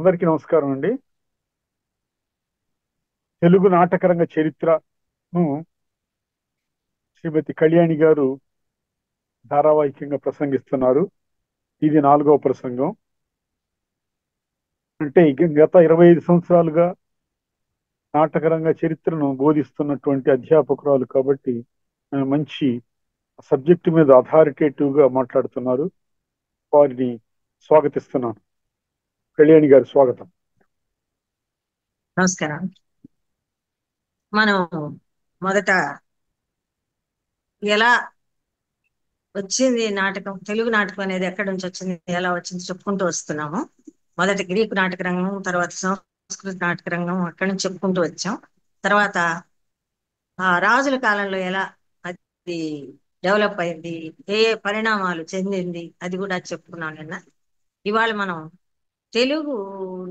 అందరికీ నమస్కారం అండి. తెలుగు నాటకరంగ చరిత్రను శ్రీమతి కళ్యాణి గారు ధారావాహికంగా ప్రసంగిస్తున్నారు. ఇది 4వ ప్రసంగం. అంటే గత 25 సంవత్సరాలుగా నాటకరంగ చరిత్రను బోధిస్తున్నటువంటి అధ్యాపకురాలు కాబట్టి మంచి సబ్జెక్టు మీద అథారిటేటివ్ గా మాట్లాడుతున్నారు. వారిని స్వాగతిస్తున్నాను. కళ్యాణి గారు స్వాగతం. నమస్కారం. మనం మొదట ఎలా వచ్చింది నాటకం, తెలుగు నాటకం అనేది ఎక్కడి నుంచి వచ్చింది, ఎలా వచ్చింది చెప్పుకుంటూ వస్తున్నాము. మొదట గ్రీకు నాటక రంగం, తర్వాత సంస్కృత నాటక రంగం, అక్కడి నుంచి చెప్పుకుంటూ వచ్చాం. తర్వాత రాజుల కాలంలో ఎలా అది డెవలప్ అయింది, ఏ ఏ పరిణామాలు చెందింది, అది కూడా చెప్పుకున్నాం నిన్న. ఇవాళ మనం తెలుగు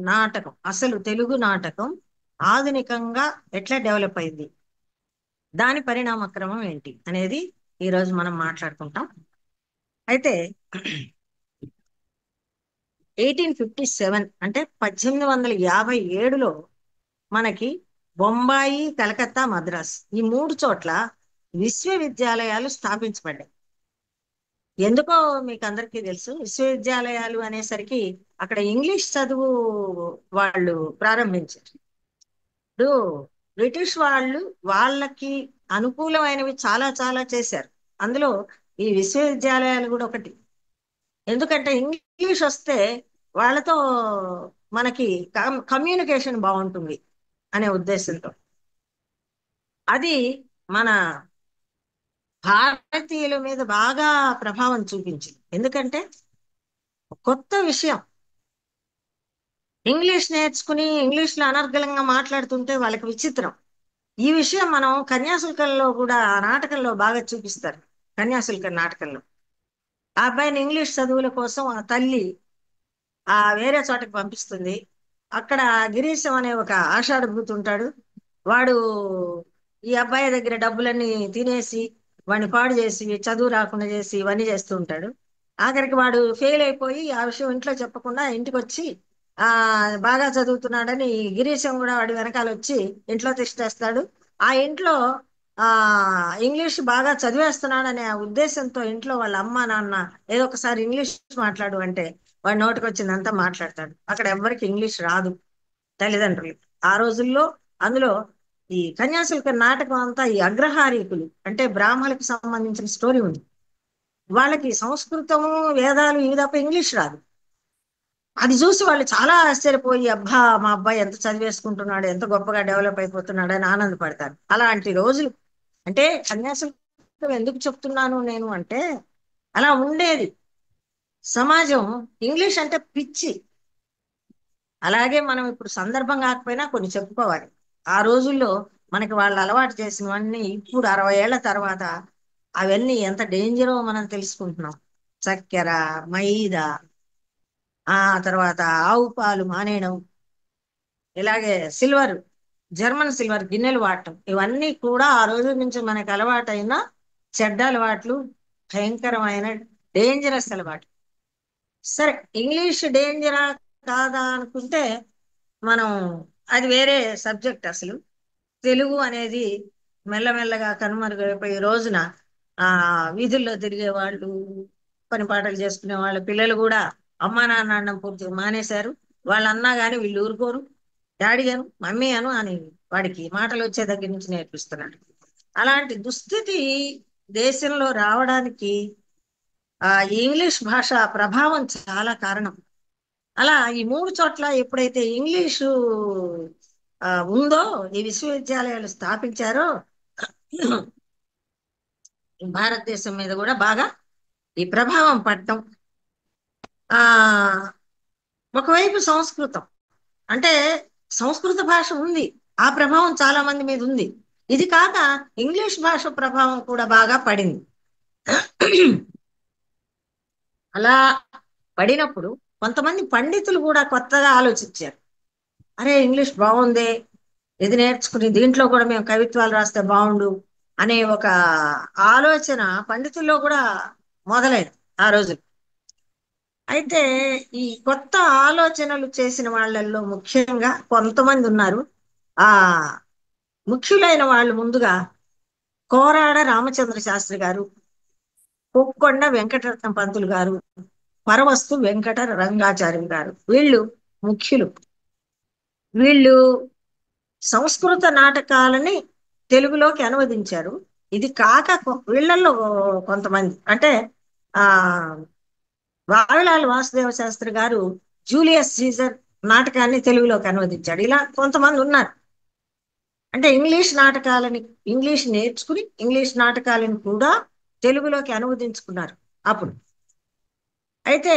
నాటకం, అసలు తెలుగు నాటకం ఆధునికంగా ఎట్లా డెవలప్ అయింది, దాని పరిణామ క్రమం ఏంటి అనేది ఈరోజు మనం మాట్లాడుకుంటాం. అయితే 1857 అంటే 1857లో మనకి బొంబాయి, కలకత్తా, మద్రాస్ ఈ 3 చోట్ల విశ్వవిద్యాలయాలు స్థాపించబడ్డాయి. ఎందుకో మీకు అందరికీ తెలుసు, విశ్వవిద్యాలయాలు అనేసరికి అక్కడ ఇంగ్లీష్ చదువు వాళ్ళు ప్రారంభించారు. ఇప్పుడు బ్రిటిష్ వాళ్ళు వాళ్ళకి అనుకూలమైనవి చాలా చాలా చేశారు. అందులో ఈ విశ్వవిద్యాలయాలు కూడా ఒకటి. ఎందుకంటే ఇంగ్లీష్ వస్తే వాళ్ళతో మనకి కమ్యూనికేషన్ బాగుంటుంది అనే ఉద్దేశంతో అది మన భారతీయుల మీద బాగా ప్రభావం చూపించింది. ఎందుకంటే కొత్త విషయం, ఇంగ్లీష్ నేర్చుకుని ఇంగ్లీష్లో అనర్గళంగా మాట్లాడుతుంటే వాళ్ళకి విచిత్రం. ఈ విషయం మనం కన్యాశుల్కంలో కూడా నాటకంలో బాగా చూపిస్తారు. కన్యాశుల్కం నాటకంలో ఆ అబ్బాయిని ఇంగ్లీష్ చదువుల కోసం ఆ తల్లి వేరే చోటకి పంపిస్తుంది. అక్కడ గిరీశం అనే ఒక ఆషాఢభూతి ఉంటాడు. వాడు ఈ అబ్బాయి దగ్గర డబ్బులన్నీ తినేసి వాడిని పాడు చేసి చదువు రాకుండా చేసి ఇవన్నీ చేస్తూ ఉంటాడు. ఆఖరికి వాడు ఫెయిల్ అయిపోయి ఆ విషయం ఇంట్లో చెప్పకుండా ఇంటికి వచ్చి బాగా చదువుతున్నాడని గిరీశం కూడా వాడి వెనకాల వచ్చి ఇంట్లో తిష్టేస్తాడు. ఆ ఇంట్లో ఆ ఇంగ్లీష్ బాగా చదివేస్తున్నాడు అనే ఉద్దేశంతో ఇంట్లో వాళ్ళ అమ్మ నాన్న ఏదో ఒకసారి ఇంగ్లీష్ మాట్లాడు అంటే వాడి నోటికి వచ్చిందంతా మాట్లాడతాడు. అక్కడ ఎవరికి ఇంగ్లీష్ రాదు తల్లిదండ్రులు ఆ రోజుల్లో. అందులో ఈ కన్యాశుల్క నాటకం అంతా ఈ అగ్రహారీకులు అంటే బ్రాహ్మణులకు సంబంధించిన స్టోరీ ఉంది. వాళ్ళకి సంస్కృతము వేదాలు ఇవి తప్ప ఇంగ్లీష్ రాదు. అది చూసి వాళ్ళు చాలా ఆశ్చర్యపోయి, అబ్బా మా అబ్బాయి ఎంత చదివేసుకుంటున్నాడు, ఎంత గొప్పగా డెవలప్ అయిపోతున్నాడు అని ఆనందపడతారు. అలాంటి రోజులు. అంటే కన్యాశుల్కం ఎందుకు చెప్తున్నాను నేను అంటే, అలా ఉండేది సమాజం. ఇంగ్లీష్ అంటే పిచ్చి. అలాగే మనం ఇప్పుడు సందర్భం కాకపోయినా కొన్ని చెప్పుకోవాలి. ఆ రోజుల్లో మనకి వాళ్ళు అలవాటు చేసినవన్నీ ఇప్పుడు 60 ఏళ్ల తర్వాత అవన్నీ ఎంత డేంజరో మనం తెలుసుకుంటున్నాం. చక్కెర, మైదా, తర్వాత ఆవు పాలు మానేయడం, ఇలాగే సిల్వర్, జర్మన్ సిల్వర్ గిన్నెలు వాడటం, ఇవన్నీ కూడా ఆ రోజు నుంచి మనకు అలవాటైన చెడ్డ అలవాట్లు, భయంకరమైన డేంజరస్ అలవాటు. సరే, ఇంగ్లీష్ డేంజరా కాదా అనుకుంటే మనం అది వేరే సబ్జెక్ట్. అసలు తెలుగు అనేది మెల్లమెల్లగా కనుమరుగైపోయే రోజున వీధుల్లో తిరిగే వాళ్ళు, పని పాటలు చేసుకునే వాళ్ళ పిల్లలు కూడా అమ్మా నాన్న అన్నం పూర్తిగా మానేశారు. వాళ్ళు అన్నా కానీ వీళ్ళు ఊరుకోరు. డాడీ అను, మమ్మీ అను అని వాడికి మాటలు వచ్చే దగ్గర నుంచి నేర్పిస్తున్నాడు. అలాంటి దుస్థితి దేశంలో రావడానికి ఇంగ్లీష్ భాష ప్రభావం చాలా కారణం. అలా ఈ 3 చోట్ల ఎప్పుడైతే ఇంగ్లీషు ఉందో, ఈ విశ్వవిద్యాలయాలు స్థాపించారో భారతదేశం మీద కూడా బాగా ఈ ప్రభావం పడటం. ఒకవైపు సంస్కృతం అంటే సంస్కృత భాష ఉంది, ఆ ప్రభావం చాలా మంది మీద ఉంది. ఇది కాక ఇంగ్లీష్ భాష ప్రభావం కూడా బాగా పడింది. అలా పడినప్పుడు కొంతమంది పండితులు కూడా కొత్తగా ఆలోచించారు. అరే, ఇంగ్లీష్ బాగుందే, ఇది నేర్చుకుని దీంట్లో కూడా మేము కవిత్వాలు రాస్తే బాగుండు అనే ఒక ఆలోచన పండితుల్లో కూడా మొదలైంది ఆ రోజు. అయితే ఈ కొత్త ఆలోచనలు చేసిన వాళ్ళల్లో ముఖ్యంగా కొంతమంది ఉన్నారు. ఆ ముఖ్యులైన వాళ్ళు ముందుగా కోరాడ రామచంద్ర శాస్త్రి గారు, కొక్కొండ వెంకటరత్న పంతులు గారు, పరవస్తు వెంకట రంగాచార్యులు గారు, వీళ్ళు ముఖ్యులు. వీళ్ళు సంస్కృత నాటకాలని తెలుగులోకి అనువదించారు. ఇది కాక వీళ్ళల్లో కొంతమంది అంటే ఆ వావిలాల వాసుదేవ శాస్త్రి గారు జూలియస్ సీజర్ నాటకాన్ని తెలుగులోకి అనువదించాడు. ఇలా కొంతమంది ఉన్నారు. అంటే ఇంగ్లీష్ నేర్చుకుని ఇంగ్లీష్ నాటకాలను కూడా తెలుగులోకి అనువదించుకున్నారు అప్పుడు. అయితే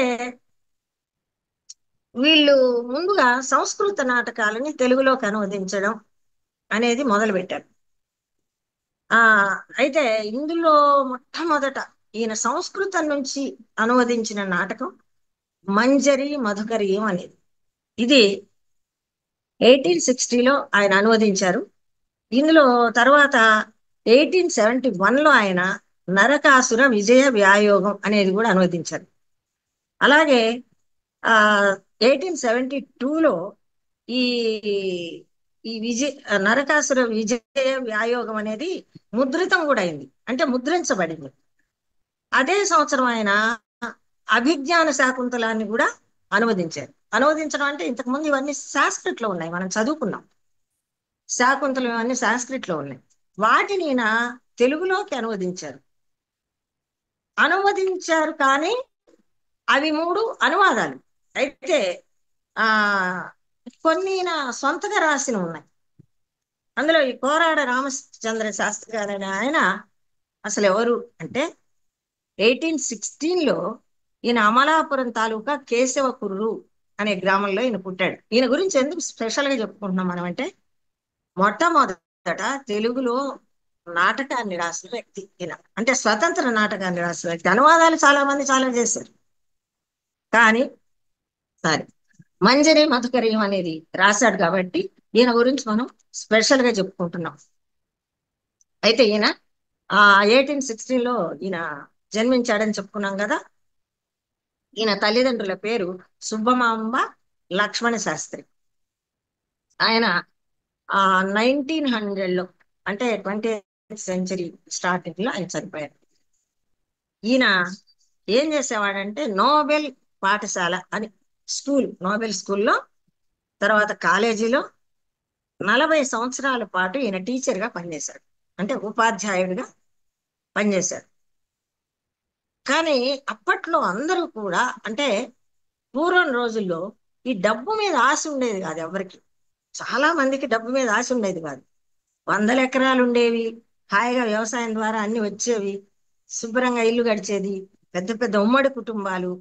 వీళ్ళు ముందుగా సంస్కృత నాటకాలని తెలుగులోకి అనువదించడం అనేది మొదలుపెట్టారు. ఆ అయితే ఇందులో మొట్టమొదట ఈయన సంస్కృతం నుంచి అనువదించిన నాటకం మంజరి మధుకరీయం అనేది. ఇది 1860లో ఆయన అనువదించారు. ఇందులో తర్వాత 1871లో ఆయన నరకాసుర విజయ వ్యాయోగం అనేది కూడా అనువదించారు. అలాగే ఆ 1872లో ఈ ఈ నరకాసుర విజయ వ్యాయోగం అనేది ముద్రితం కూడా అయింది, అంటే ముద్రించబడింది. అదే సంవత్సరం ఆయన అభిజ్ఞాన శాకుంతలాన్ని కూడా అనువదించారు. అనువదించడం అంటే ఇంతకుముందు ఇవన్నీ సాంస్క్రిట్ లో ఉన్నాయి, మనం చదువుకున్నాం. శాకుంతలం ఇవన్నీ సాంస్క్రిట్ లో ఉన్నాయి. వాటిని ఈయన తెలుగులోకి అనువదించారు కానీ అవి మూడు అనువాదాలు. అయితే ఆ కొన్ని ఈయన సొంతగా రాసిన ఉన్నాయి. అందులో ఈ కోరాడ రామచంద్ర శాస్త్రి గారు అనే ఆయన అసలు ఎవరు అంటే 1816లో ఈయన అమలాపురం తాలూకా కేశవకుర్రు అనే గ్రామంలో ఈయన పుట్టాడు. ఈయన గురించి ఎందుకు స్పెషల్ గా చెప్పుకుంటున్నాం మనం అంటే, మొట్టమొదట తెలుగులో నాటకాన్ని రాసిన వ్యక్తి ఈయన. అంటే స్వతంత్ర నాటకాన్ని రాసిన వ్యక్తి. అనువాదాలు చాలా మంది చాలా చేశారు, కానీ సరే మంజరి మధుకర్యం అనేది రాశాడు కాబట్టి ఈయన గురించి మనం స్పెషల్ గా చెప్పుకుంటున్నాం. అయితే ఈయన 1816లో ఈయన జన్మించాడని చెప్పుకున్నాం కదా. ఈయన తల్లిదండ్రుల పేరు సుబ్బమాంబ లక్ష్మణ శాస్త్రి. ఆయన 1900లో అంటే 20th సెంచరీ స్టార్టింగ్ లో ఆయన చనిపోయారు. ఈయన ఏం చేసేవాడంటే నోబెల్ పాఠశాల అని నోబెల్ స్కూల్లో, తర్వాత కాలేజీలో 40 సంవత్సరాల పాటు ఈయన టీచర్గా పనిచేశాడు, అంటే ఉపాధ్యాయుడిగా పనిచేశాడు. కానీ అప్పట్లో అందరూ కూడా అంటే పూర్వం రోజుల్లో ఈ డబ్బు మీద ఆశ ఉండేది కాదు ఎవరికి. చాలా మందికి డబ్బు మీద ఆశ ఉండేది కాదు. 100 ఎకరాలు ఉండేవి, హాయిగా వ్యవసాయం ద్వారా అన్ని వచ్చేవి, శుభ్రంగా ఇల్లు గడిచేది, పెద్ద పెద్ద ఉమ్మడి కుటుంబాలు,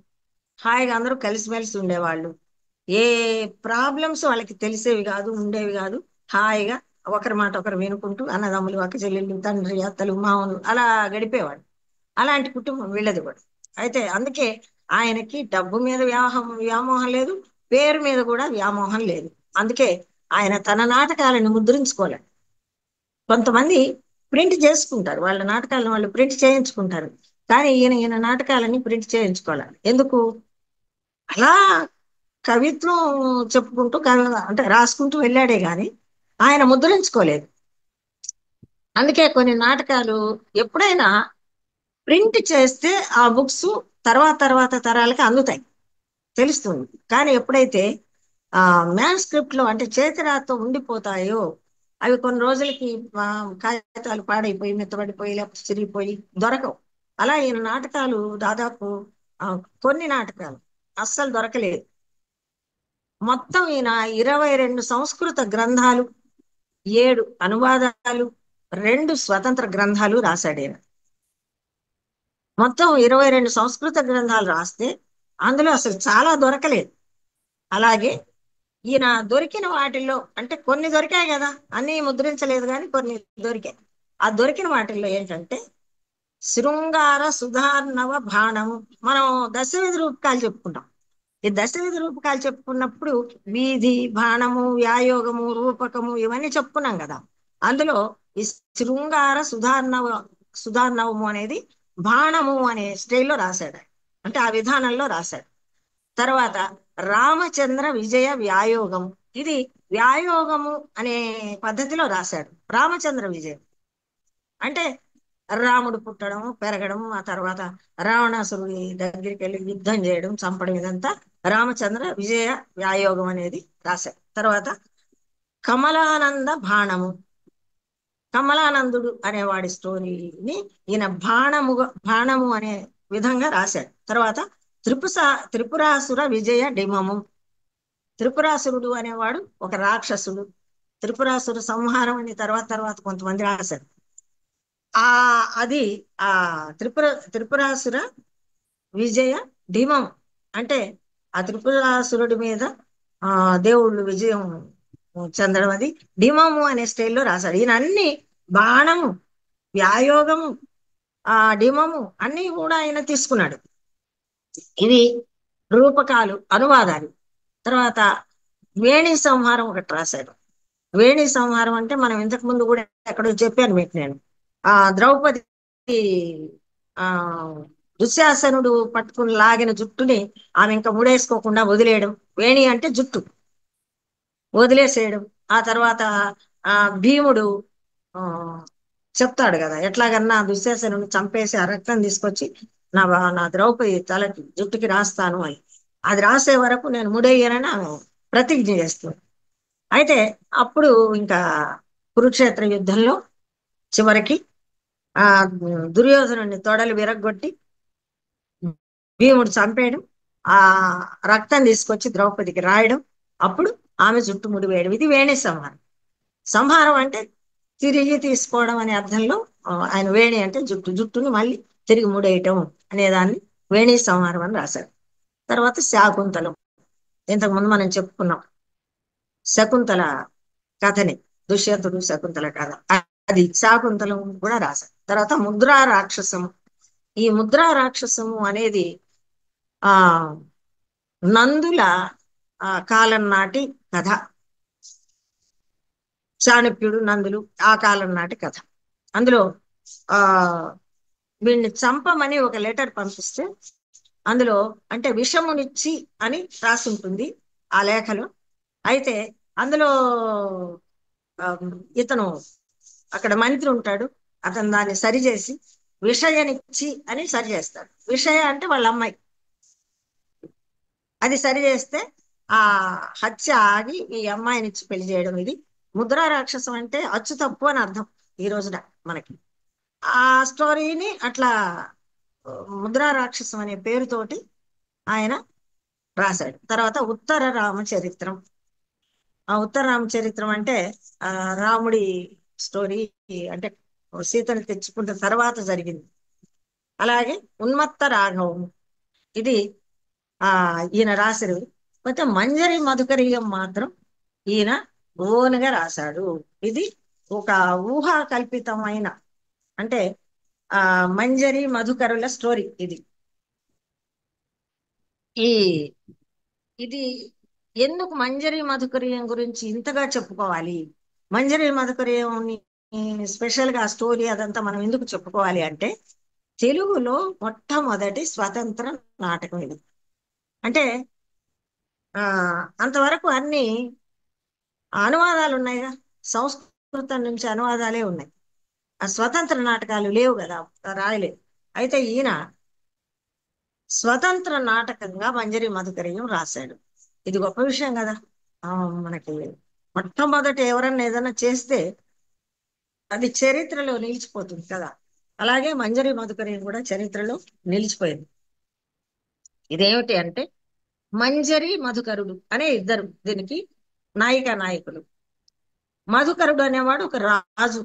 హాయిగా అందరూ కలిసిమెలిసి ఉండేవాళ్ళు. ఏ ప్రాబ్లమ్స్ వాళ్ళకి తెలిసేవి కాదు, ఉండేవి కాదు. హాయిగా ఒకరి మాట ఒకరు వినుకుంటూ అన్నదమ్ములు, అక్క చెల్లెళ్ళు, తండ్రి, అత్తలు, మామలు అలా గడిపేవాడు. అలాంటి కుటుంబం వీళ్ళది కూడా. అయితే అందుకే ఆయనకి డబ్బు మీద వ్యామోహం లేదు, పేరు మీద కూడా వ్యామోహం లేదు. అందుకే ఆయన తన నాటకాలను ముద్రించుకోలేడు. కొంతమంది ప్రింట్ చేసుకుంటారు, వాళ్ళ నాటకాలను వాళ్ళు ప్రింట్ చేయించుకుంటారు, కానీ ఈయన నాటకాలని ప్రింట్ చేయించుకోవాలి. ఎందుకు? అలా కవిత్వం చెప్పుకుంటూ అంటే రాసుకుంటూ వెళ్ళాడే గాని ఆయన ముద్రించుకోలేదు. అందుకే కొన్ని నాటకాలు ఎప్పుడైనా ప్రింట్ చేస్తే ఆ బుక్స్ తర్వాత తర్వాత తరాలకి అందుతాయి, తెలుస్తుంది. కానీ ఎప్పుడైతే మ్యాన్స్క్రిప్ట్ లో అంటే చేతిరాతో ఉండిపోతాయో అవి కొన్ని రోజులకి కాగితాలు పాడైపోయి మెత్తబడిపోయి లేకపోతే చిరిగిపోయి దొరకవు. అలా ఈయన నాటకాలు దాదాపు ఆ, కొన్ని నాటకాలు అస్సలు దొరకలేదు. మొత్తం ఈయన 22 సంస్కృత గ్రంథాలు, 7 అనువాదాలు, 2 స్వతంత్ర గ్రంథాలు రాశాడు ఈయన. మొత్తం 22 సంస్కృత గ్రంథాలు రాస్తే అందులో అసలు చాలా దొరకలేదు. అలాగే ఈయన దొరికిన వాటిల్లో అంటే కొన్ని దొరికాయి కదా, అన్ని ముద్రించలేదు కానీ కొన్ని దొరికాయి. ఆ దొరికిన వాటిల్లో ఏంటంటే శృంగార సుధార్ణవ బాణము. మనం దశవిధి రూపకాలు చెప్పుకుంటాం. ఈ దశవిధి రూపకాలు చెప్పుకున్నప్పుడు వీధి, బాణము, వ్యాయోగము, రూపకము ఇవన్నీ చెప్పుకున్నాం కదా. అందులో ఈ శృంగార సుధార్ణవము అనేది బాణము అనే స్టైల్లో రాశాడు, అంటే ఆ విధానంలో రాశాడు. తర్వాత రామచంద్ర విజయ వ్యాయోగం. ఇది వ్యాయోగము అనే పద్ధతిలో రాశాడు. రామచంద్ర విజయం అంటే రాముడు పుట్టడం పెరగడం, ఆ తర్వాత రావణాసురుడి దగ్గరికి వెళ్ళి యుద్ధం చేయడం, చంపడం, ఇదంతా రామచంద్ర విజయ వ్యాయోగం అనేది రాశాడు. తర్వాత కమలానంద బాణము. కమలానందుడు అనేవాడి స్టోరీని ఈయన బాణము అనే విధంగా రాశాడు. తర్వాత త్రిపురాసుర విజయ డిమము. త్రిపురాసురుడు అనేవాడు ఒక రాక్షసుడు. త్రిపురాసుర సంహారం అని తర్వాత తర్వాత కొంతమంది రాశారు. ఆ అది ఆ త్రిపురాసుర విజయ డిమం అంటే ఆ త్రిపురాసురుడి మీద ఆ దేవుళ్ళు విజయం చెందడం, అది డిమము అనే స్టైల్లో రాశాడు. ఈయన అన్ని బాణము, వ్యాయోగము, ఆ డిమము అన్ని కూడా ఆయన తీసుకున్నాడు. ఇవి రూపకాలు, అనువాదాలు. తర్వాత వేణి సంహారం ఒకటి రాశాడు. వేణి సంహారం అంటే మనం ఇంతకు ముందు కూడా ఎక్కడో చెప్పాను మీకు నేను. ద్రౌపది ఆ దుశ్శాసనుడు పట్టుకుని లాగిన జుట్టుని ఆమె ఇంకా ముడేసుకోకుండా వదిలేయడం, వేణి అంటే జుట్టు వదిలేసేయడం. ఆ తర్వాత భీముడు ఆ చెప్తాడు కదా, ఎట్లాగన్నా దుశ్శాసనుని చంపేసి ఆ రక్తం తీసుకొచ్చి నా ద్రౌపది తలకి జుట్టుకి రాస్తాను అని. అది రాసే వరకు నేను ముడేయనని ఆమె ప్రతిజ్ఞ చేస్తుంది. అయితే అప్పుడు ఇంకా కురుక్షేత్ర యుద్ధంలో చివరికి ఆ దుర్యోధనుని తొడలు విరగ్గొట్టి భీముడు చంపేయడం, ఆ రక్తం తీసుకొచ్చి ద్రౌపదికి రాయడం, అప్పుడు ఆమె జుట్టు ముడివేయడం. ఇది వేణి సంహారం. సంహారం అంటే తిరిగి తీసుకోవడం అనే అర్థంలో ఆయన వేణి అంటే జుట్టుని మళ్ళీ తిరిగి ముడేయటం అనేదాన్ని వేణి సంహారం అని రాశారు. తర్వాత శాకుంతలం, ఇంతకుముందు మనం చెప్పుకున్నాం శకుంతల కథని, దుష్యంతుడు శకుంతల కథ, అది శాకుంతలం కూడా రాశారు. తర్వాత ముద్రా రాక్షసము. ఈ ముద్రా రాక్షసము అనేది ఆ నందుల కాలం నాటి కథ. చాణక్యుడు, నందులు ఆ కాలం నాటి కథ. అందులో ఆ వీడిని చంపమని ఒక లెటర్ పంపిస్తే అందులో అంటే విషమునిచ్చి అని రాసి ఉంటుంది ఆ లేఖలో. అయితే అందులో ఇతను అక్కడ మంత్రి ఉంటాడు, అతను దాన్ని సరిచేసి విషయనిచ్చి అని సరి చేస్తాడు. విషయ అంటే వాళ్ళ అమ్మాయి. అది సరి చేస్తే ఆ హత్య ఆగి ఈ అమ్మాయినిచ్చి పెళ్లి చేయడం. ఇది ముద్రా రాక్షసం అంటే అచ్చు తప్పు అని అర్థం ఈ రోజున మనకి. ఆ స్టోరీని అట్లా ముద్రా రాక్షసం అనే పేరుతోటి ఆయన రాశాడు. తర్వాత ఉత్తర రామచరిత్రం. ఆ ఉత్తర రామచరిత్రం అంటే రాముడి స్టోరీ, అంటే సీతను తెచ్చుకున్న తర్వాత జరిగింది. అలాగే ఉన్మత్త రాఘవం, ఇది ఈయన రాశారు. అయితే మంజరి మధుకరీయం మాత్రం ఈయన ఓన్గా రాశాడు. ఇది ఒక ఊహా కల్పితమైన, అంటే మంజరి మధుకరుల స్టోరీ ఇది. ఈ ఇది ఎందుకు మంజరి మధుకరీయం గురించి ఇంతగా చెప్పుకోవాలి, మంజరి మధుకరీయం స్పెషల్ గా స్టోరీ అదంతా మనం ఎందుకు చెప్పుకోవాలి అంటే, తెలుగులో మొట్టమొదటి స్వతంత్ర నాటకం ఇది. అంటే అంతవరకు అన్ని అనువాదాలు ఉన్నాయిగా, సంస్కృతం నుంచి అనువాదాలే ఉన్నాయి. ఆ స్వతంత్ర నాటకాలు లేవు కదా, రాయలేదు. అయితే ఈయన స్వతంత్ర నాటకంగా మంజరి మధుకరీయం రాశాడు. ఇది గొప్ప విషయం కదా. మనకి మొట్టమొదటి ఎవరన్నా ఏదైనా చేస్తే అది చరిత్రలో నిలిచిపోతుంది కదా. అలాగే మంజరి మధుకరీయం కూడా చరిత్రలో నిలిచిపోయింది. ఇదేమిటి అంటే, మంజరి మధుకరుడు అనే ఇద్దరు దీనికి నాయిక నాయకులు. మధుకరుడు అనేవాడు ఒక రాజు.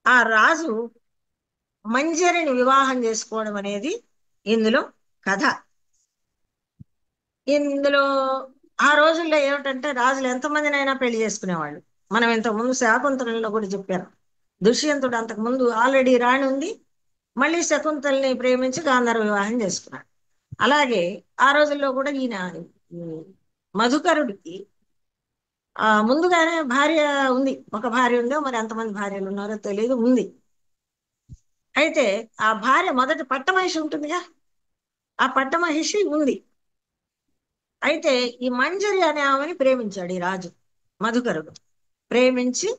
ఆ రాజు మంజరిని వివాహం చేసుకోవడం అనేది ఇందులో కథ. ఇందులో ఆ రోజుల్లో ఏమిటంటే రాజులు ఎంతమందినైనా పెళ్లి చేసుకునేవాళ్ళు. మనం ఇంతకుముందు శాకుంతలంలో కూడా చెప్పారు. దుష్యంతుడు అంతకు ముందు ఆల్రెడీ రాణి ఉంది, మళ్ళీ శకుంతల్ని ప్రేమించి గాంధర్వ వివాహం చేసుకున్నాడు. అలాగే ఆ రోజుల్లో కూడా ఈయన మధుకరుడికి ముందుగానే భార్య ఉంది, ఒక భార్య ఉందో మరి ఎంతమంది భార్యలు ఉన్నారో తెలియదు, ఉంది. అయితే ఆ భార్య మొదటి పట్టమహిషి ఉంటుందిగా, ఆ పట్టమహిషి ఉంది. అయితే ఈ మంజరి అనే ఆమెని ప్రేమించాడు ఈ రాజు మధుకరుడు. ప్రేమించి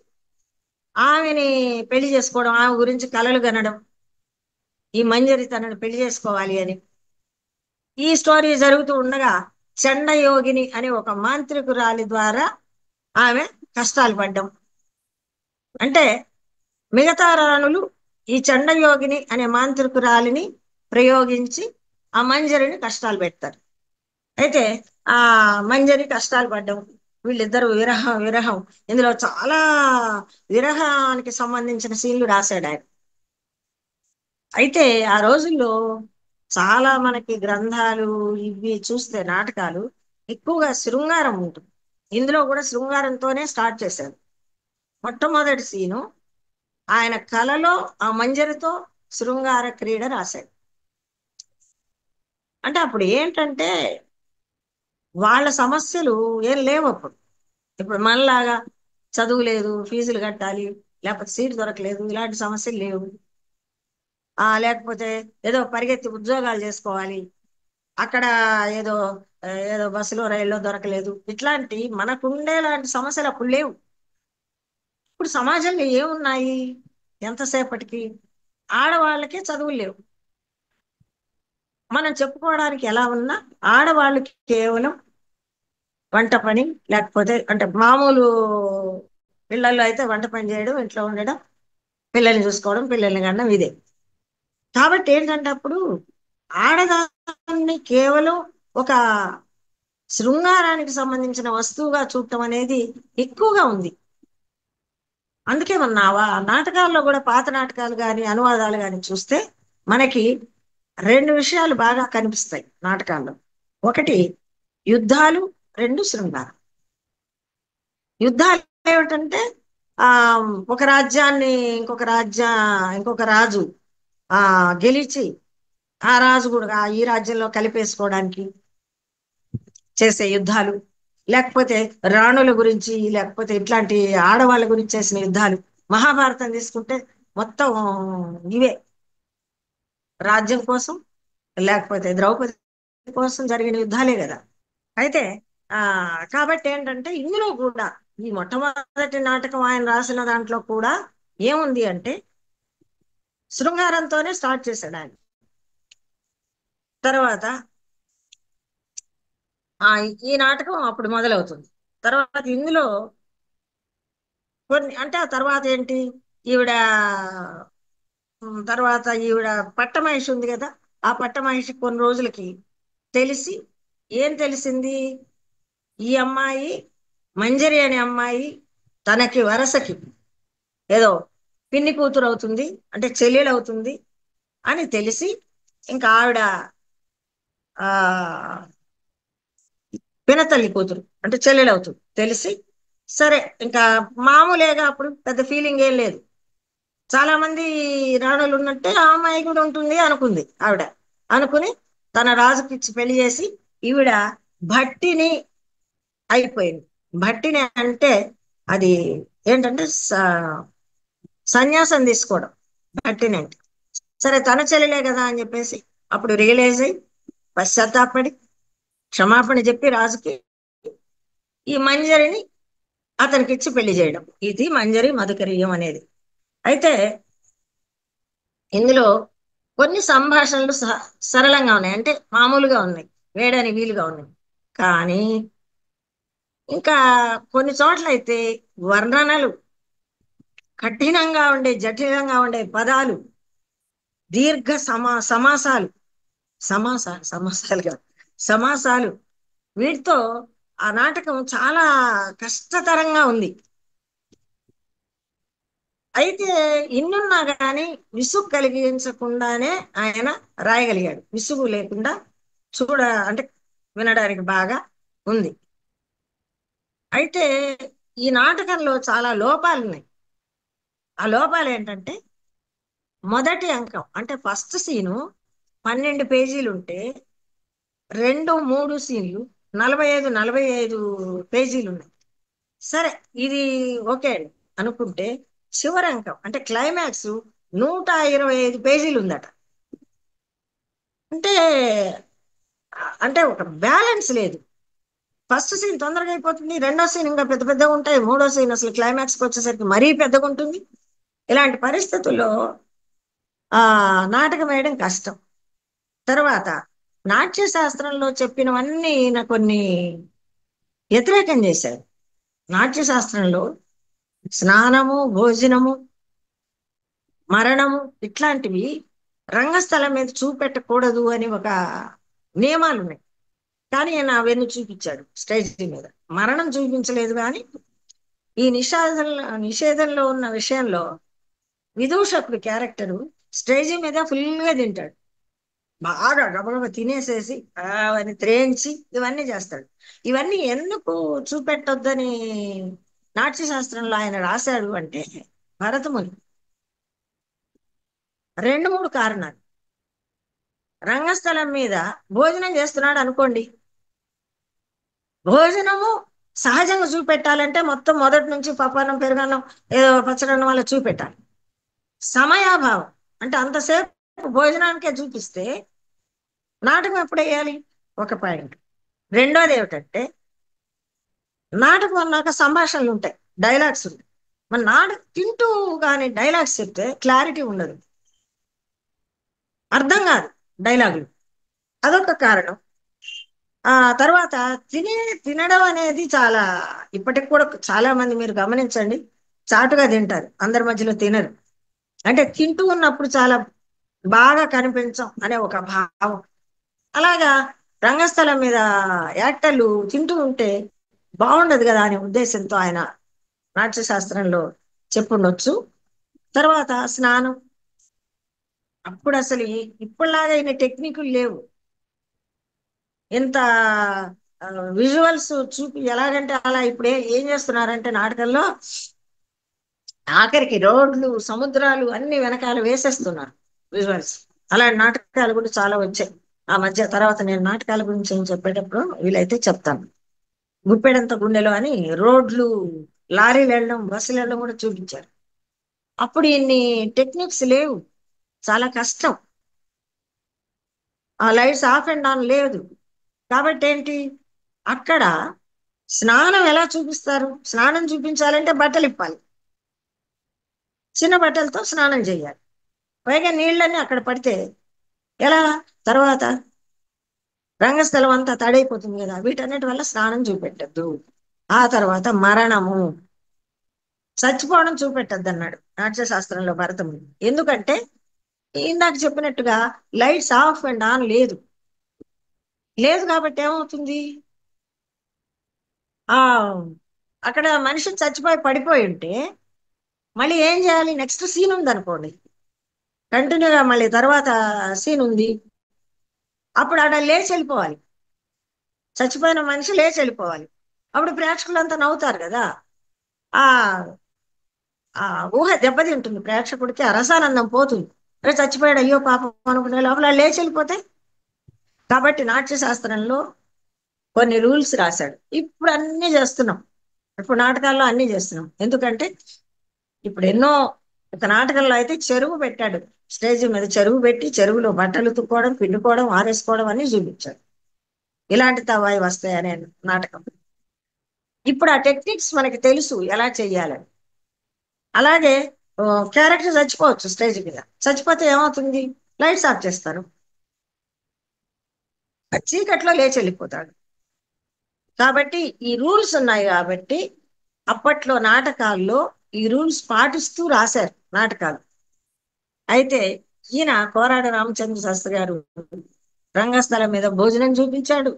ఆమెని పెళ్లి చేసుకోవడం, ఆమె గురించి కలలు కనడం, ఈ మంజరి తనని పెళ్లి చేసుకోవాలి అని. ఈ స్టోరీ జరుగుతూ ఉండగా చండయోగిని అనే ఒక మాంత్రికురాలి ద్వారా ఆమె కష్టాలు పడ్డం. అంటే మిగతా రాణులు ఈ చండయోగిని అనే మాంత్రికురాలిని ప్రయోగించి ఆ మంజరిని కష్టాలు పెడతారు. అయితే ఆ మంజరి కష్టాలు పడ్డం, వీళ్ళిద్దరు విరహం విరహం, ఇందులో చాలా విరహానికి సంబంధించిన సీన్లు రాశాడు ఆయన. అయితే ఆ రోజుల్లో చాలా మనకి గ్రంథాలు ఇవి చూస్తే నాటకాలు ఎక్కువగా శృంగారం ఉంటుంది. ఇందులో కూడా శృంగారంతోనే స్టార్ట్ చేశారు. మొట్టమొదటి సీను ఆయన కలలో ఆ మంజరితో శృంగార క్రీడ రాశాడు. అంటే అప్పుడు ఏంటంటే వాళ్ళ సమస్యలు ఏం లేవు అప్పుడు. ఇప్పుడు మనలాగా చదువు లేదు, ఫీజులు కట్టాలి, లేకపోతే సీట్ దొరకలేదు, ఇలాంటి సమస్యలు లేవు. లేకపోతే ఏదో పరిగెత్తి ఉద్యోగాలు చేసుకోవాలి, అక్కడ ఏదో ఏదో బస్సులో రైల్లో దొరకలేదు, ఇట్లాంటి మనకుండేలాంటి సమస్యలు అప్పుడు లేవు. ఇప్పుడు సమాజంలో ఏమున్నాయి? ఎంతసేపటికి ఆడవాళ్ళకే చదువులు లేవు. మనం చెప్పుకోవడానికి ఎలా ఉన్నా ఆడవాళ్ళకి కేవలం వంట పని, లేకపోతే అంటే మామూలు పిల్లల్లో అయితే వంట పని చేయడం, ఇంట్లో ఉండడం, పిల్లల్ని చూసుకోవడం, పిల్లల్ని కనడం, ఇదే. కాబట్టి ఏంటంటే అప్పుడు ఆడదాన్ని కేవలం ఒక శృంగారానికి సంబంధించిన వస్తువుగా చూడటం అనేది ఎక్కువగా ఉంది. అందుకే మన నాటకాల్లో కూడా పాత నాటకాలు కానీ అనువాదాలు కానీ చూస్తే మనకి రెండు విషయాలు బాగా కనిపిస్తాయి నాటకాల్లో. ఒకటి యుద్ధాలు, రెండు శృంగారం. యుద్ధాలు ఏమిటంటే ఆ ఒక రాజ్యాన్ని ఇంకొక రాజు గెలిచి ఆ రాజు కూడా ఈ రాజ్యంలో కలిపేసుకోవడానికి చేసే యుద్ధాలు, లేకపోతే రాణుల గురించి, లేకపోతే ఇట్లాంటి ఆడవాళ్ళ గురించి చేసిన యుద్ధాలు. మహాభారతం తీసుకుంటే మొత్తం ఇవే, రాజ్యం కోసం లేకపోతే ద్రౌపది కోసం జరిగిన యుద్ధాలే కదా. అయితే ఆ కాబట్టి ఏంటంటే ఇందులో కూడా ఈ మొట్టమొదటి నాటకం ఆయన రాసిన దాంట్లో కూడా ఏముంది అంటే శృంగారంతోనే స్టార్ట్ చేశాడు ఆయన. తర్వాత ఈ నాటకం అప్పుడు మొదలవుతుంది. తర్వాత ఇందులో కొన్ని అంటే ఆ తర్వాత ఏంటి, ఈవిడ తర్వాత ఈవిడ పట్టమహిషి ఉంది కదా, ఆ పట్టమహిషి కొన్ని రోజులకి తెలిసి ఏం తెలిసింది, ఈ అమ్మాయి మంజరి అనే అమ్మాయి తనకి వరసకి ఏదో పిన్ని కూతురు అవుతుంది, అంటే చెల్లెలు అవుతుంది అని తెలిసి ఇంకా ఆవిడ ఆ పినతల్లి కూతురు అంటే చెల్లెలు అవుతుంది తెలిసి, సరే ఇంకా మామూలేగా అప్పుడు పెద్ద ఫీలింగ్ ఏం లేదు. చాలా మంది రాణులు ఉన్నట్టే ఆ అమ్మాయి కూడా ఉంటుంది అనుకుంది ఆవిడ. అనుకుని తన రాజుకి ఇచ్చి పెళ్లి చేసి ఈవిడ భట్టిని అయిపోయింది. భట్టిని అంటే అది ఏంటంటే సన్యాసం తీసుకోవడం భట్టిని అంటే. సరే తన చెల్లెలే కదా అని చెప్పేసి అప్పుడు రియలైజ్ అయ్యి పశ్చాత్తాపడి క్షమాపణ చెప్పి రాజుకి ఈ మంజరిని అతనికి ఇచ్చి పెళ్లి చేయడం. ఇది మంజరి మధుకరీయం అనేది. అయితే ఇందులో కొన్ని సంభాషణలు సరళంగా ఉన్నాయి, అంటే మామూలుగా ఉన్నాయి, వేయడానికి వీలుగా ఉన్నాయి. కానీ ఇంకా కొన్ని చోట్ల అయితే వర్ణనలు, కఠినంగా ఉండే జటిలంగా ఉండే పదాలు, దీర్ఘ సమాసాలు, సమాసాలుగా సమాసాలు, వీటితో ఆ నాటకం చాలా కష్టతరంగా ఉంది. అయితే ఇన్నున్నా కానీ విసుగు కలిగించకుండానే ఆయన రాయగలిగాడు, విసుగు లేకుండా అంటే వినడానికి బాగా ఉంది. అయితే ఈ నాటకంలో చాలా లోపాలు ఉన్నాయి. ఆ లోపాలు ఏంటంటే మొదటి అంకం అంటే ఫస్ట్ సీను 12 పేజీలు ఉంటే 2-3 సీన్లు 45 పేజీలు ఉన్నాయి. సరే ఇది ఓకే అనుకుంటే చివరి అంకం అంటే క్లైమాక్స్ 125 పేజీలు ఉందట. అంటే అంటే ఒక బ్యాలెన్స్ లేదు. ఫస్ట్ సీన్ తొందరగా అయిపోతుంది, రెండో సీన్ ఇంకా పెద్ద పెద్దగా ఉంటాయి, మూడో సీన్ అసలు క్లైమాక్స్కి వచ్చేసరికి మరీ పెద్దగా ఉంటుంది. ఇలాంటి పరిస్థితుల్లో ఆ నాటకం వేయడం కష్టం. తర్వాత నాట్య శాస్త్రంలో చెప్పినవన్నీ ఈయన కొన్ని వ్యతిరేకం చేశారు. నాట్య శాస్త్రంలో స్నానము, భోజనము, మరణము ఇట్లాంటివి రంగస్థలం మీద చూపెట్టకూడదు అని ఒక నియమాలు ఉన్నాయి. కానీ ఆయన అవన్నీ చూపించాడు స్టేజ్ మీద. మరణం చూపించలేదు, కానీ ఈ నిషేధంలో ఉన్న విషయంలో విదూషకుడు క్యారెక్టరు స్టేజీ మీద ఫుల్గా తింటాడు, బాగా గబగబ తినేసేసి అవన్నీ త్రేయించి ఇవన్నీ చేస్తాడు. ఇవన్నీ ఎందుకు చూపెట్టొద్దని నాట్య శాస్త్రంలో ఆయన రాశాడు అంటే భరతముని రెండు మూడు కారణాలు. రంగస్థలం మీద భోజనం చేస్తున్నాడు అనుకోండి, భోజనము సహజంగా చూపెట్టాలంటే మొత్తం మొదటి నుంచి పప్పన్నం, పెరుగన్నం, ఏదో పచ్చడన్నం వల్ల చూపెట్టాలి. సమయాభావం అంటే అంతసేపు భోజనానికే చూపిస్తే నాటకం ఎప్పుడు వేయాలి? ఒక పాయింట్. రెండోది ఏమిటంటే నాటకం అన్నాక సంభాషణలు ఉంటాయి, డైలాగ్స్ ఉంటాయి. మన తింటూ కానీ డైలాగ్స్ చెప్తే క్లారిటీ ఉండదు, అర్థం కాదు డైలాగులు. అదొక కారణం. ఆ తర్వాత తినడం అనేది చాలా, ఇప్పటికి కూడా చాలా మంది మీరు గమనించండి, చాటుగా తింటారు, అందరి మధ్యలో తినరు. అంటే తింటూ ఉన్నప్పుడు చాలా బాగా కనిపించం అనే ఒక భావం. అలాగా రంగస్థలం మీద యాక్టర్లు తింటూ ఉంటే బాగుండదు కదా అనే ఉద్దేశంతో ఆయన నాట్యశాస్త్రంలో చెప్పుండొచ్చు. తర్వాత స్నానం, అప్పుడు అసలు ఇప్పుడులాగా అయిన టెక్నికులు లేవు. ఎంత విజువల్స్ చూపి ఎలాగంటే అలా ఇప్పుడు ఏం చేస్తున్నారంటే నాటకంలో ఆఖరికి రోడ్లు, సముద్రాలు అన్ని వెనకాల వేసేస్తున్నారు విజువల్స్. అలాంటి నాటకాలు కూడా చాలా వచ్చాయి ఆ మధ్య. తర్వాత నేను నాటకాల గురించి ఏం చెప్పేటప్పుడు వీలైతే చెప్తాను. గుప్పెడంత గుండెలో అని రోడ్లు, లారీలు వెళ్ళడం, బస్సులు వెళ్ళడం కూడా చూపించారు. అప్పుడు ఇన్ని టెక్నిక్స్ లేవు, చాలా కష్టం. ఆ లైట్స్ ఆఫ్ అండ్ ఆన్ లేదు. కాబట్టి ఏంటి, అక్కడ స్నానం ఎలా చూపిస్తారు? స్నానం చూపించాలంటే బట్టలు ఇప్పాలి, చిన్న బట్టలతో స్నానం చేయాలి, పైగా నీళ్ళన్నీ అక్కడ పడితే ఎలా? తర్వాత రంగస్థలం అంతా తడైపోతుంది కదా, వీటన్నిటి వల్ల స్నానం చూపెట్టద్దు. ఆ తర్వాత మరణము, చచ్చిపోవడం చూపెట్టద్దు అన్నాడు నాట్యశాస్త్రంలో భరతముని. ఎందుకంటే ఇందాక చెప్పినట్టుగా లైట్స్ ఆఫ్ అండ్ ఆన్ లేదు, లేదు కాబట్టి ఏమవుతుంది, ఆ అక్కడ మనిషి చచ్చిపోయి పడిపోయి ఉంటే మళ్ళీ ఏం చేయాలి? నెక్స్ట్ సీన్ ఉంది అనుకోండి, కంటిన్యూగా మళ్ళీ తర్వాత సీన్ ఉంది, అప్పుడు ఆడ లేచి వెళ్ళిపోవాలి, చచ్చిపోయిన మనిషి లేచి వెళ్ళిపోవాలి. అప్పుడు ప్రేక్షకులంతా నవ్వుతారు కదా, ఆ ఆ ఊహ దెబ్బతింటుంది, ప్రేక్షకుడికి ఆ రసానందం పోతుంది. అరే చచ్చిపోయాడు, అయ్యో పాపం అనుకునే లోపల లేచి వెళ్ళిపోతే. కాబట్టి నాట్యశాస్త్రంలో కొన్ని రూల్స్ రాశాడు. ఇప్పుడు అన్ని చేస్తున్నాం, ఇప్పుడు నాటకాల్లో అన్ని చేస్తున్నాం. ఎందుకంటే ఇప్పుడు ఎన్నో, ఒక నాటకంలో అయితే చెరువు పెట్టాడు, స్టేజ్ మీద చెరువు పెట్టి చెరువులో బట్టలు తుక్కోవడం, పిండుకోవడం, ఆరేసుకోవడం అన్ని చూపించాడు. ఇలాంటి తవాయి వస్తాయి అనే నాటకం. ఇప్పుడు ఆ టెక్నిక్స్ మనకి తెలుసు ఎలా చెయ్యాలని. అలాగే క్యారెక్టర్ చచ్చిపోవచ్చు స్టేజ్ మీద, చచ్చిపోతే ఏమవుతుంది? లైట్స్ ఆఫ్ చేస్తారు, ఆ చీకట్లో లేచి వెళ్ళిపోతాడు. కాబట్టి ఈ రూల్స్ ఉన్నాయి. కాబట్టి అప్పట్లో నాటకాల్లో ఈ రూల్స్ పాటిస్తూ రాశారు నాటకాలు. అయితే ఈయన కోరాడ రామచంద్ర శాస్త్రి గారు రంగస్థలం మీద భోజనం చూపించాడు,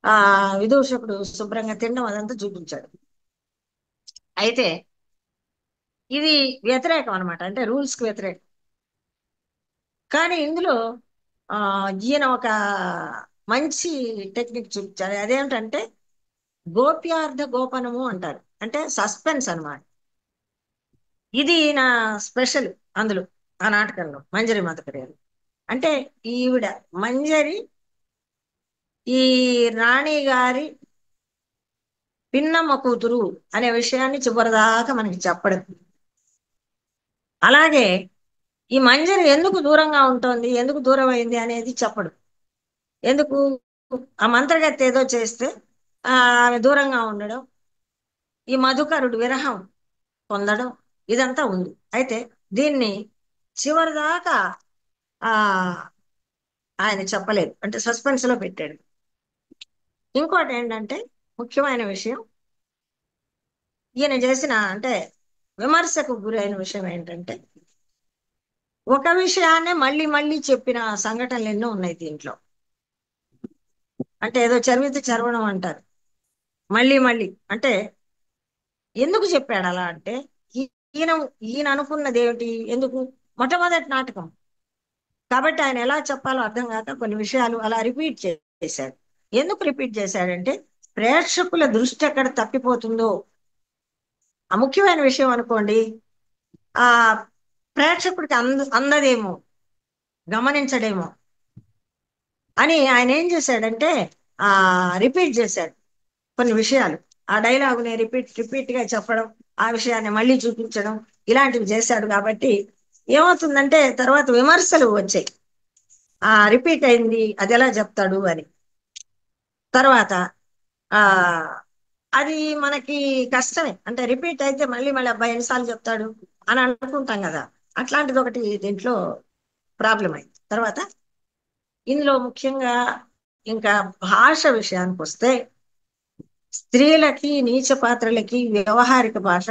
ఆ విదూషకుడు శుభ్రంగా తినడం అదంతా చూపించాడు. అయితే ఇది వ్యతిరేకం అనమాట, అంటే రూల్స్ కి వ్యతిరేకం. కానీ ఇందులో ఆ ఈయన ఒక మంచి టెక్నిక్ చూపించాడు. అదేమిటంటే గోప్యార్థ గోపనము అంటారు, అంటే సస్పెన్స్ అన్నమాట. ఇది నా స్పెషల్ అందులో, ఆ నాటకంలో మంజరి మదకరి అంటే ఈవిడ మంజరి ఈ రాణి గారి పిన్నమ్మ కూతురు అనే విషయాన్ని చివరిదాకా మనకి చెప్పడం. అలాగే ఈ మంజరి ఎందుకు దూరంగా ఉంటుంది, ఎందుకు దూరం అయింది అనేది చెప్పడు. ఎందుకు? ఆ మంత్రగత్తె ఏదో చేస్తే ఆమె దూరంగా ఉండడం, ఈ మధుకరుడు విరహం పొందడం, ఇదంతా ఉంది. అయితే దీన్ని చివరి దాకా ఆ ఆయన చెప్పలేదు, అంటే సస్పెన్స్ లో పెట్టాడు. ఇంకోటి ఏంటంటే ముఖ్యమైన విషయం, ఈయన చేసిన అంటే విమర్శకు గురైన విషయం ఏంటంటే, ఒక విషయాన్నే మళ్ళీ మళ్ళీ చెప్పిన సంఘటనలు ఎన్నో ఉన్నాయి దీంట్లో. అంటే ఏదో చరివిత చరవణం అంటారు, మళ్ళీ మళ్ళీ. అంటే ఎందుకు చెప్పాడు అలా అంటే, ఈయన ఈయన అనుకున్నది ఏమిటి? ఎందుకు? మొట్టమొదటి నాటకం కాబట్టి ఆయన ఎలా చెప్పాలో అర్థం కాక కొన్ని విషయాలు అలా రిపీట్ చేశాడు. ఎందుకు రిపీట్ చేశాడంటే, ప్రేక్షకుల దృష్టి ఎక్కడ తప్పిపోతుందో, ఆ ముఖ్యమైన విషయం అనుకోండి, ఆ ప్రేక్షకుడికి అందదేమో, గమనించడేమో అని ఆయన ఏం చేశాడంటే ఆ రిపీట్ చేశాడు కొన్ని విషయాలు. ఆ డైలాగుని రిపీట్ గా చెప్పడం, ఆ విషయాన్ని మళ్ళీ చూపించడం, ఇలాంటివి చేశాడు. కాబట్టి ఏమవుతుందంటే తర్వాత విమర్శలు వచ్చాయి, రిపీట్ అయింది అది ఎలా చెప్తాడు అని. తర్వాత ఆ అది మనకి కష్టమే, అంటే రిపీట్ అయితే మళ్ళీ మళ్ళీ అబ్బాయి ఎన్నిసార్లు చెప్తాడు అని అనుకుంటాం కదా. అట్లాంటిది ఒకటి దీంట్లో ప్రాబ్లం అయింది. తర్వాత ఇందులో ముఖ్యంగా ఇంకా భాష విషయానికి వస్తే, స్త్రీలకి నీచ పాత్రలకి వ్యవహారిక భాష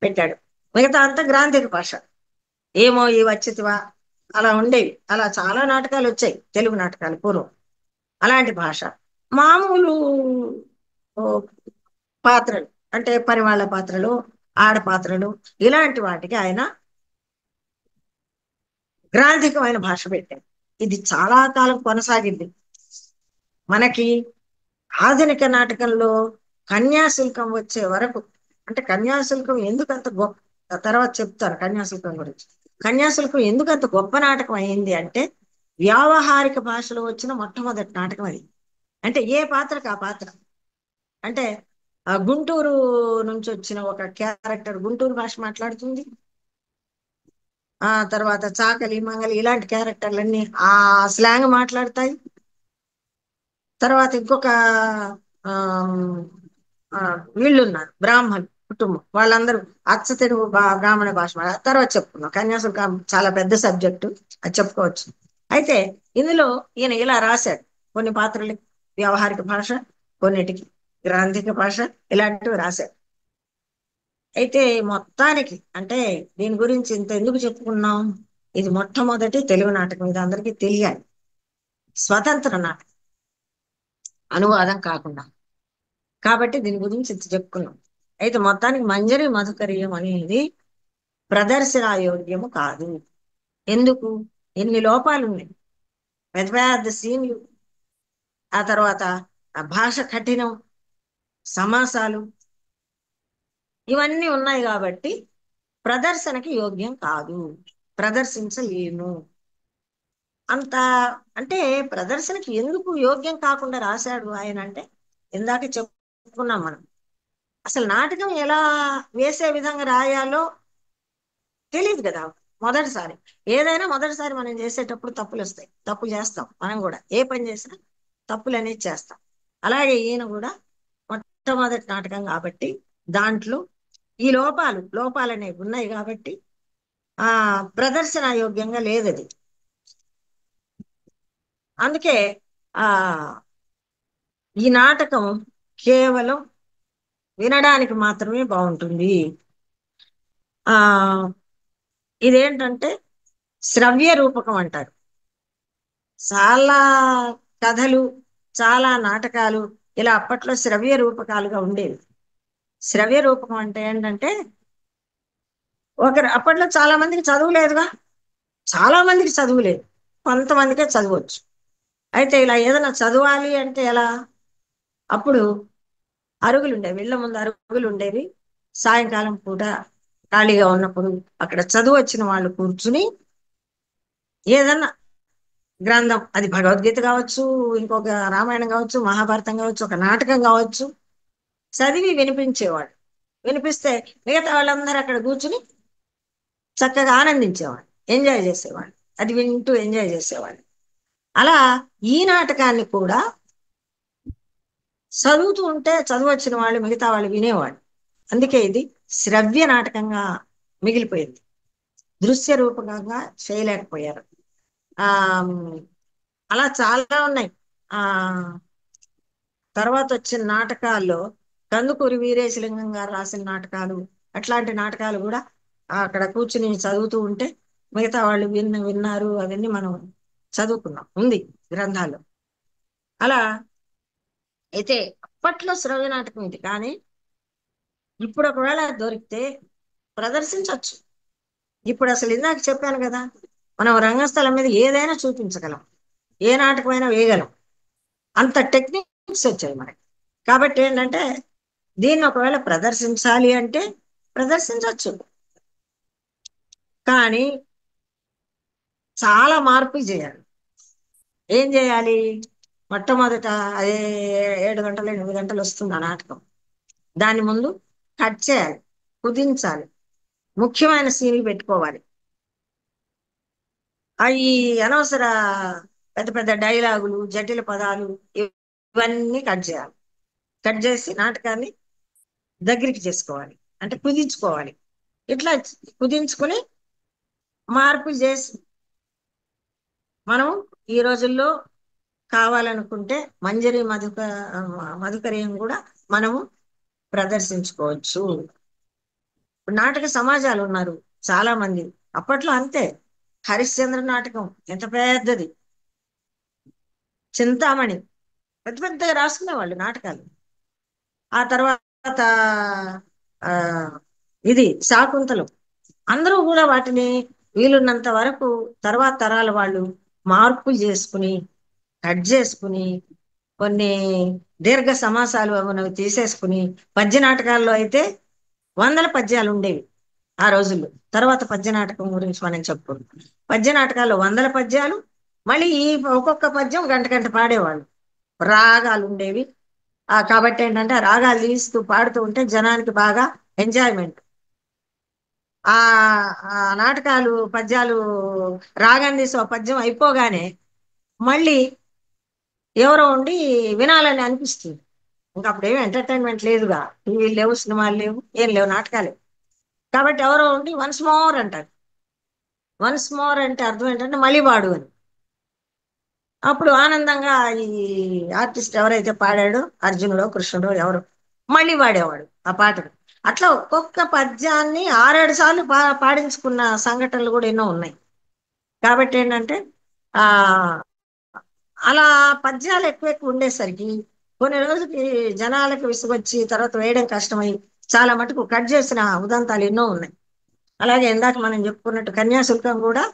పెట్టాడు, మిగతా అంతా గ్రాంధిక భాష. ఏమో ఈ వచ్చితివా అలా ఉండేవి. అలా చాలా నాటకాలు వచ్చాయి, తెలుగు నాటకాలు పూర్వం. అలాంటి భాష. మామూలు ఓ, పాత్రలు అంటే పరివాళ్ళ పాత్రలు, ఆడ పాత్రలు, ఇలాంటి వాటికి ఆయన గ్రాంధికమైన భాష పెట్టాడు. ఇది చాలా కాలం కొనసాగింది. మనకి ఆధునిక నాటకంలో కన్యాశుల్కం వచ్చే వరకు, అంటే కన్యాశుల్కం ఎందుకంత గొప్ప, తర్వాత చెప్తారు కన్యాశుల్కం గురించి. కన్యాశుల్కం ఎందుకంత గొప్ప నాటకం అయింది అంటే, వ్యావహారిక భాషలో వచ్చిన మొట్టమొదటి నాటకం అది. అంటే ఏ పాత్రకు ఆ పాత్ర. అంటే గుంటూరు నుంచి వచ్చిన ఒక క్యారెక్టర్ గుంటూరు భాష మాట్లాడుతుంది. తర్వాత చాకలి మంగలి ఇలాంటి క్యారెక్టర్లన్నీ ఆ స్లాంగ్ మాట్లాడతాయి. తర్వాత ఇంకొక వీళ్ళు ఉన్నారు బ్రాహ్మణ్ కుటుంబం, వాళ్ళందరూ అచ్చ తెలుగు బ్రాహ్మణ భాష తర్వాత చెప్పుకున్నాం. కన్యాశుల్కం చాలా పెద్ద సబ్జెక్టు, అది చెప్పుకోవచ్చు. అయితే ఇందులో ఈయన ఇలా రాశాడు, కొన్ని పాత్రలకి వ్యవహారిక భాష, కొన్నిటికి గ్రాంధిక భాష, ఇలాంటివి రాశాడు. అయితే మొత్తానికి అంటే దీని గురించి ఇంత ఎందుకు చెప్పుకున్నాం, ఇది మొట్టమొదటి తెలుగు నాటకం, ఇది అందరికీ తెలియాలి. స్వతంత్ర నాటకం, అనువాదం కాకుండా. కాబట్టి దీని గురించి ఇంత చెప్పుకున్నాం. అయితే మొత్తానికి మంజరి మధుకర్యం అనేది ప్రదర్శనాయోగ్యము కాదు. ఎందుకు? ఎన్ని లోపాలు ఉన్నాయి, పెద్ద పెద్ద సీన్లు, ఆ తర్వాత ఆ భాష కఠినం, సమాసాలు, ఇవన్నీ ఉన్నాయి కాబట్టి ప్రదర్శనకి యోగ్యం కాదు, ప్రదర్శించలేము. అంత అంటే ప్రదర్శనకి ఎందుకు యోగ్యం కాకుండా రాశాడు ఆయన అంటే, ఇందాక చెప్పుకున్నాం మనం, అసలు నాటకం ఎలా వేసే విధంగా రాయాలో తెలియదు కదా మొదటిసారి. ఏదైనా మొదటిసారి మనం చేసేటప్పుడు తప్పులు వస్తాయి, తప్పులు చేస్తాం మనం కూడా, ఏ పని చేసినా తప్పులు అనేది చేస్తాం. అలాగే ఈయన కూడా మొట్టమొదటి నాటకం కాబట్టి దాంట్లో ఈ లోపాలు అనేవి ఉన్నాయి కాబట్టి ఆ ప్రదర్శన యోగ్యంగా లేదు అది. అందుకే ఆ ఈ నాటకం కేవలం వినడానికి మాత్రమే బాగుంటుంది. ఆ ఇదేంటంటే శ్రవ్య రూపకం అంటారు. చాలా కథలు, చాలా నాటకాలు ఇలా అప్పట్లో శ్రవ్య రూపకాలుగా ఉండేవి. శ్రవ్య రూపకం అంటే ఏంటంటే, అప్పట్లో చాలా మందికి చదువు లేదుగా, చాలా మందికి చదువు లేదు, కొంతమందికే చదవచ్చు. అయితే ఇలా ఏదైనా చదవాలి అంటే ఎలా? అప్పుడు అరుగులు ఉండేవి, ఇళ్ల ముందు అరుగులు ఉండేవి. సాయంకాలం పూట ఖాళీగా ఉన్నప్పుడు అక్కడ చదువు వచ్చిన వాళ్ళు కూర్చుని ఏదన్నా గ్రంథం, అది భగవద్గీత కావచ్చు, ఇంకొక రామాయణం కావచ్చు, మహాభారతం కావచ్చు, ఒక నాటకం కావచ్చు, చదివి వినిపించేవాడు. వినిపిస్తే మిగతా వాళ్ళందరూ అక్కడ కూర్చుని చక్కగా ఆనందించేవాడు, ఎంజాయ్ చేసేవాడు, అది వింటూ ఎంజాయ్ చేసేవాడు. అలా ఈ నాటకాన్ని కూడా చదువుతూ ఉంటే చదువు వచ్చిన వాళ్ళు మిగతా వాళ్ళు వినేవాళ్ళు. అందుకే ఇది శ్రవ్య నాటకంగా మిగిలిపోయింది, దృశ్య రూపకంగా చేయలేకపోయారు. ఆ అలా చాలా ఉన్నాయి. ఆ తర్వాత వచ్చిన నాటకాల్లో కందుకూరి వీరేశలింగం గారు రాసిన నాటకాలు, అట్లాంటి నాటకాలు కూడా అక్కడ కూర్చుని చదువుతూ ఉంటే మిగతా వాళ్ళు విన్నారు, అవన్నీ మనం చదువుకున్నాం, ఉంది గ్రంథాల్లో. అలా అయితే అప్పట్లో శ్రవ్య నాటకం ఇది. కానీ ఇప్పుడు ఒకవేళ దొరికితే ప్రదర్శించవచ్చు. ఇప్పుడు అసలు ఇందాక చెప్పాను కదా, మనం రంగస్థలం మీద ఏదైనా చూపించగలం, ఏ నాటకమైనా వేయగలం, అంత టెక్నిక్స్ వచ్చాయి మనకి. కాబట్టి ఏంటంటే దీన్ని ఒకవేళ ప్రదర్శించాలి అంటే ప్రదర్శించవచ్చు. కానీ చాలా మార్పులు చేయాలి. ఏం చేయాలి? మొట్టమొదట అదే 7 గంటలు 8 గంటలు వస్తుంది ఆ నాటకం. దాని ముందు కట్ చేయాలి, కుదించాలి, ముఖ్యమైన సీన్లు పెట్టుకోవాలి. అవి అనవసర పెద్ద పెద్ద డైలాగులు, జటిల పదాలు, ఇవన్నీ కట్ చేయాలి. కట్ చేసి నాటకాన్ని దగ్గరికి చేసుకోవాలి, అంటే కుదించుకోవాలి. ఇట్లా కుదించుకుని మార్పులు చేసి మనం ఈ రోజుల్లో కావాలనుకుంటే మంజరి మధుకర్యం కూడా మనము ప్రదర్శించుకోవచ్చు. ఇప్పుడు నాటక సమాజాలు ఉన్నారు చాలా మంది. అప్పట్లో అంతే, హరిశ్చంద్ర నాటకం ఎంత పెద్దది, చింతామణి, పెద్ద పెద్దగా రాసుకునేవాళ్ళు నాటకాలు. ఆ తర్వాత ఆ ఇది శాకుంతలం. అందరూ కూడా వాటిని వీలున్నంత వరకు తర్వాత తరాల వాళ్ళు మార్పులు చేసుకుని, కట్ చేసుకుని, కొన్ని దీర్ఘ సమాసాలు మనవి తీసేసుకుని, పద్య నాటకాల్లో అయితే 100 పద్యాలు ఉండేవి ఆ రోజుల్లో. తర్వాత పద్య నాటకం గురించి మనం చెప్పుకుంటాం. పద్య నాటకాల్లో 100 పద్యాలు, మళ్ళీ ఈ ఒక్కొక్క పద్యం గంట గంట పాడేవాళ్ళు. రాగాలు ఉండేవి. కాబట్టి ఏంటంటే ఆ రాగాలు తీస్తూ పాడుతూ ఉంటే జనానికి బాగా ఎంజాయ్మెంట్. ఆ ఆ నాటకాలు పద్యాలు రాగం తీసి ఒక పద్యం అయిపోగానే మళ్ళీ ఎవరో ఉండి వినాలని అనిపిస్తుంది. ఇంకా అప్పుడు ఏమి ఎంటర్టైన్మెంట్ లేదుగా, టీవీలు లేవు, సినిమాలు లేవు, ఏం లేవు, నాటకాలే. కాబట్టి ఎవరో ఉండి వన్స్ మోర్ అంటారు. వన్స్ మోర్ అంటే అర్థం ఏంటంటే మళ్ళీ పాడు అని. అప్పుడు ఆనందంగా ఈ ఆర్టిస్ట్ ఎవరైతే పాడాడో, అర్జునుడో కృష్ణుడో ఎవరు, మళ్ళీ పాడేవాడు ఆ పాటను. అట్లా ఒక్కొక్క పద్యాన్ని 6 7 సార్లు పాడించుకున్న సంఘటనలు కూడా ఎన్నో ఉన్నాయి. కాబట్టి ఏంటంటే ఆ అలా పద్యాలు ఎక్కువ ఎక్కువ ఉండేసరికి కొన్ని రోజులకి జనాలకు విసుగొచ్చి తర్వాత వేయడం కష్టమై చాలా మటుకు కట్ చేసిన ఉదంతాలు ఎన్నో ఉన్నాయి. అలాగే ఇందాక మనం చెప్పుకున్నట్టు కన్యాశుల్కం కూడా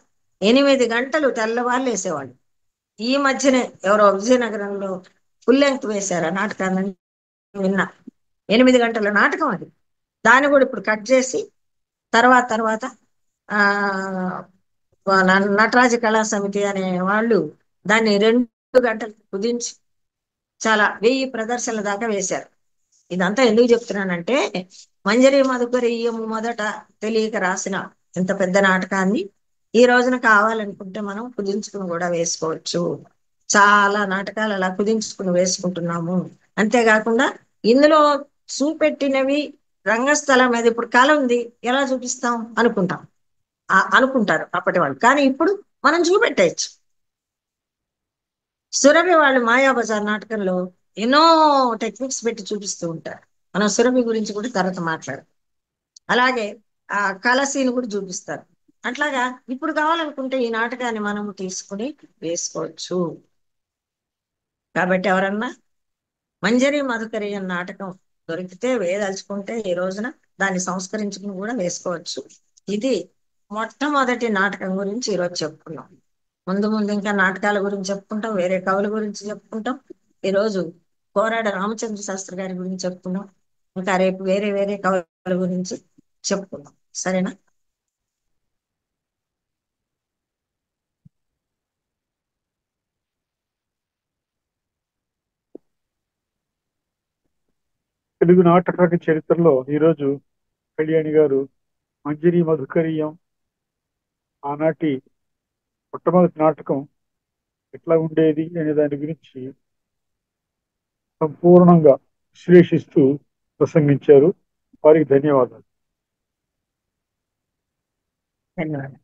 8 గంటలు తెల్లవాళ్ళు వేసేవాళ్ళు. ఈ మధ్యనే ఎవరో విజయనగరంలో ఫుల్ లెంగ్త్ వేశారు ఆ నాటకాన్ని, విన్నా. 8 గంటల నాటకం అది. దాన్ని కూడా ఇప్పుడు కట్ చేసి తర్వాత తర్వాత ఆ నటరాజ కళా సమితి అనే వాళ్ళు దాన్ని 2 గంటలు కుదించి చాలా 1000 ప్రదర్శనల దాకా వేశారు. ఇదంతా ఎందుకు చెప్తున్నానంటే మంజరి మధుకరీయము మొదట తెలియక రాసిన ఇంత పెద్ద నాటకాన్ని ఈ రోజున కావాలనుకుంటే మనం కుదించుకుని కూడా వేసుకోవచ్చు. చాలా నాటకాలు అలా కుదించుకుని వేసుకుంటున్నాము. అంతేకాకుండా ఇందులో చూపెట్టినవి రంగస్థలం మీద ఇప్పుడు కళ ఉంది, ఎలా చూపిస్తాం అనుకుంటాం, అనుకుంటారు అప్పటి వాళ్ళు. కానీ ఇప్పుడు మనం చూపెట్టేయచ్చు. సురభి వాళ్ళు మాయాబజార్ నాటకంలో ఎన్నో టెక్నిక్స్ పెట్టి చూపిస్తూ ఉంటారు. మనం సురభి గురించి కూడా తర్వాత మాట్లాడతాం. అలాగే ఆ కళ కూడా చూపిస్తారు. అట్లాగా ఇప్పుడు కావాలనుకుంటే ఈ నాటకాన్ని మనం తీసుకుని వేసుకోవచ్చు. కాబట్టి ఎవరన్నా మంజరి మధుకరీయం నాటకం దొరికితే వేయదలుచుకుంటే ఈ రోజున దాన్ని సంస్కరించుకుని కూడా వేసుకోవచ్చు. ఇది మొట్టమొదటి నాటకం గురించి ఈరోజు చెప్పుకున్నాం. ముందు ముందు ఇంకా నాటకాల గురించి చెప్పుకుంటాం, వేరే కవుల గురించి చెప్పుకుంటాం. ఈరోజు కోరాడ రామచంద్ర శాస్త్రి గారి గురించి చెప్పుకున్నాం. ఇంకా రేపు వేరే వేరే కవుల గురించి చెప్పుకుందాం. సరేనా? తెలుగు నాటక చరిత్రలో ఈరోజు కళ్యాణి గారు మంజరి మధుకరీయం ఆనాటి మొట్టమొదటి నాటకం ఎట్లా ఉండేది అనే దాని గురించి సంపూర్ణంగా విశ్లేషిస్తూ ప్రసంగించారు. వారికి ధన్యవాదాలు. ధన్యవాదాలు.